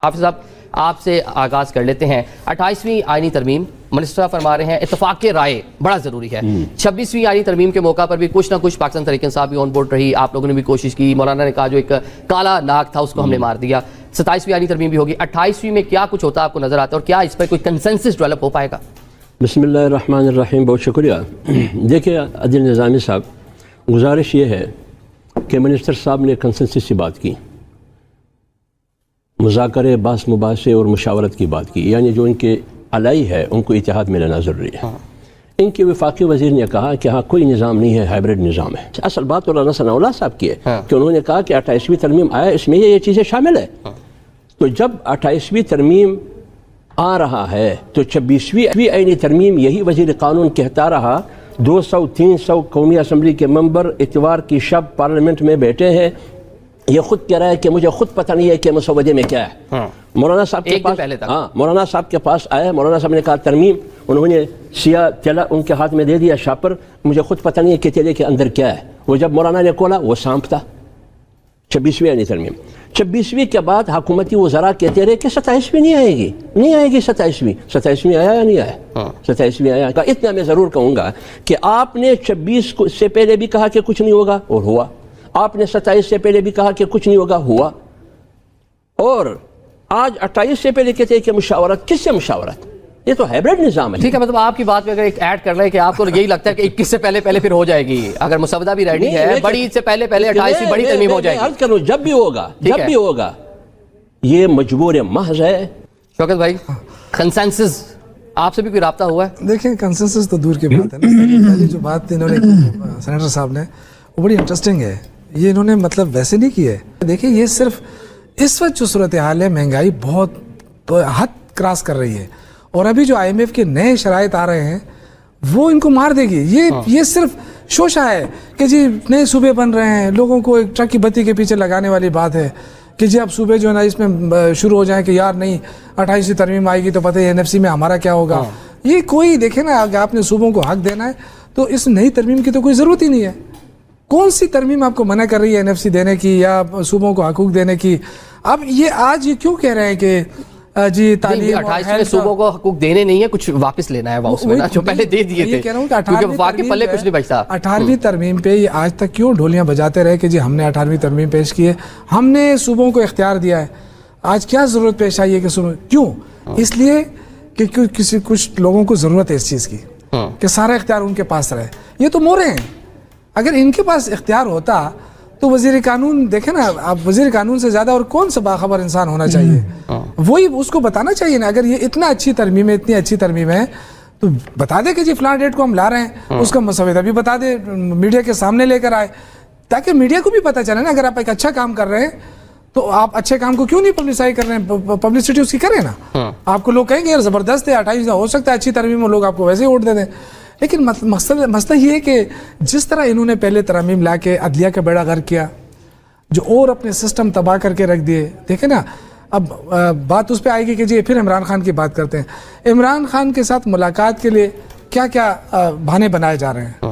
حافظ صاحب آپ سے آغاز کر لیتے ہیں۔ 28ویں آئینی ترمیم منسٹر فرما رہے ہیں اتفاق رائے بڑا ضروری ہے۔ 26ویں آئینی ترمیم کے موقع پر بھی کچھ نہ کچھ پاکستان تحریک انصاف بھی آن بورڈ رہی، آپ لوگوں نے بھی کوشش کی، مولانا نے کہا جو ایک کالا ناگ تھا اس کو ہم نے مار دیا۔ 27ویں آئینی ترمیم بھی ہوگی، 28ویں میں کیا کچھ ہوتا آپ کو نظر آتا ہے اور کیا اس پر کوئی کنسنسس ڈیولپ ہو پائے گا؟ بسم اللہ الرحمن الرحیم، بہت شکریہ۔ دیکھیں عادل نظامی صاحب، گزارش یہ ہے کہ منسٹر صاحب نے کنسنسس کی بات کی، مذاکرے، بحث مباحثے اور مشاورت کی بات کی، یعنی جو ان کے الائی ہے ان کو اتحاد میں لینا ضروری ہے۔ ان کے وفاقی وزیر نے کہا کہ ہاں کوئی نظام نہیں ہے، ہائبرڈ نظام ہے۔ اصل بات مولانا ثناء اللہ صاحب کی ہے کہ انہوں نے کہا کہ 28ویں ترمیم آیا، اس میں یہ چیزیں شامل ہے۔ تو جب 28ویں ترمیم آ رہا ہے تو 26ویں آئینی ترمیم یہی وزیر قانون کہتا رہا، 200-300 قومی اسمبلی کے ممبر اتوار کی شب پارلیمنٹ میں بیٹھے ہیں، یہ خود کہہ رہا ہے کہ مجھے خود پتہ نہیں ہے کہ مسودے میں کیا ہے۔ مولانا صاحب کے پاس مولانا صاحب کے پاس آیا، مولانا صاحب نے کہا ترمیم، انہوں نے سیاہ تیلا ان کے ہاتھ میں دے دیا شاپر، مجھے خود پتہ نہیں ہے کہ تیلے کے اندر کیا ہے۔ وہ جب مولانا نے کھولا وہ سانپ تھا۔ 26ویں آئینی ترمیم، 26ویں کے بعد حکومتی وزراء کہتے رہے کہ 27ویں نہیں آئے گی، نہیں آئے گی 27ویں آیا یا نہیں آیا؟ 27ویں آیا۔ اتنا میں ضرور کہوں گا کہ آپ نے 26 سے پہلے بھی کہا کہ کچھ نہیں ہوگا اور ہوا، آپ نے 27 سے پہلے بھی کہا کہ کچھ نہیں ہوگا، ہوا، اور آج 28 سے پہلے کہتے ہیں کہ مشاورت۔ کس سے مشاورت؟ یہ تو ہائبرڈ نظام ہے۔ ٹھیک ہے، مطلب آپ کی بات میں اگر ایک ایڈ کر لیں کہ آپ کو یہی لگتا ہے کہ 21 سے پہلے پھر ہو جائے گی، اگر مسودہ بھی ریڈی ہے، بڑی عید سے پہلے 28ویں بڑی ترمیم ہو جائے گی۔ عرض کروں جب بھی ہوگا یہ مجبور محض ہے۔ شوکت بھائی، کنسنسس آپ سے بھی کوئی رابطہ ہوا ہے؟ دیکھیں کنسنسس تو دور کی بات ہے نا، پہلی جو بات انہوں نے سینیٹر صاحب نے وہ بڑی انٹرسٹنگ ہے، یہ انہوں نے مطلب ویسے نہیں کی ہے۔ دیکھیں یہ صرف اس وقت جو صورتحال ہے، مہنگائی بہت حد کراس کر رہی ہے، اور ابھی جو IMF کے نئے شرائط آ رہے ہیں وہ ان کو مار دے گی۔ یہ صرف شوشہ ہے کہ جی نئے صوبے بن رہے ہیں، لوگوں کو ایک ٹرک کی بتی کے پیچھے لگانے والی بات ہے کہ جی اب صوبے جو ہے نا اس میں شروع ہو جائیں کہ یار نہیں 28ویں ترمیم آئے گی تو پتہ ہے NFC میں ہمارا کیا ہوگا۔ یہ کوئی دیکھیں نا، اگر آپ نے صوبوں کو حق دینا ہے تو اس نئی ترمیم کی تو کوئی ضرورت ہی نہیں ہے۔ کون سی ترمیم آپ کو منع کر رہی ہے NFC دینے کی یا صوبوں کو حقوق دینے کی؟ اب یہ آج یہ کیوں کہہ رہے ہیں کہ جی تعلیم 28ویں صوبوں کو حقوق دینے نہیں ہے، کچھ واپس لینا ہے واؤس میں نا، جو پہلے دے دیے تھے، کیونکہ وفاق کے پلے کچھ نہیں بچتا۔ 18ویں ترمیم پہ یہ آج تک کیوں ڈھولیاں بجاتے رہے کہ جی ہم نے 18ویں ترمیم پیش کی ہے، ہم نے صوبوں کو اختیار دیا ہے۔ آج کیا ضرورت پیش آئی ہے کہ صوبوں کیوں؟ اس لیے کہ کچھ لوگوں کو ضرورت ہے اس چیز کی کہ سارا اختیار ان کے پاس رہے۔ یہ تو مورے ہیں، اگر ان کے پاس اختیار ہوتا تو وزیر قانون دیکھیں نا، اب وزیر قانون سے زیادہ اور کون سا باخبر انسان ہونا چاہیے؟ وہی اس کو بتانا چاہیے نا، اگر یہ اتنا اچھی ترمیم ہے، اتنی اچھی ترمیم ہے تو بتا دے کہ جی فلاں ڈیٹ کو ہم لا رہے ہیں، اس کا مسودہ بھی بتا دے، میڈیا کے سامنے لے کر آئے تاکہ میڈیا کو بھی پتہ چلے نا۔ اگر آپ ایک اچھا کام کر رہے ہیں تو آپ اچھے کام کو کیوں نہیں پبلسائی کر رہے ہیں؟ پبلسٹی اس کی کریں نا۔ آپ کو لوگ کہیں گے یار زبردست ہے، 28 ہو سکتا ہے اچھی ترمیم، اور لوگ آپ کو ویسے ہی ووٹ دے دیں۔ لیکن مسئلہ یہ ہے کہ جس طرح انہوں نے پہلے ترمیم لا کے عدلیہ کا بیڑا غرق کیا، جو اور اپنے سسٹم تباہ کر کے رکھ دیے، دیکھیں نا اب بات اس پہ آئے گی کہ جی پھر عمران خان کی بات کرتے ہیں۔ عمران خان کے ساتھ ملاقات کے لیے کیا کیا بہانے بنائے جا رہے ہیں۔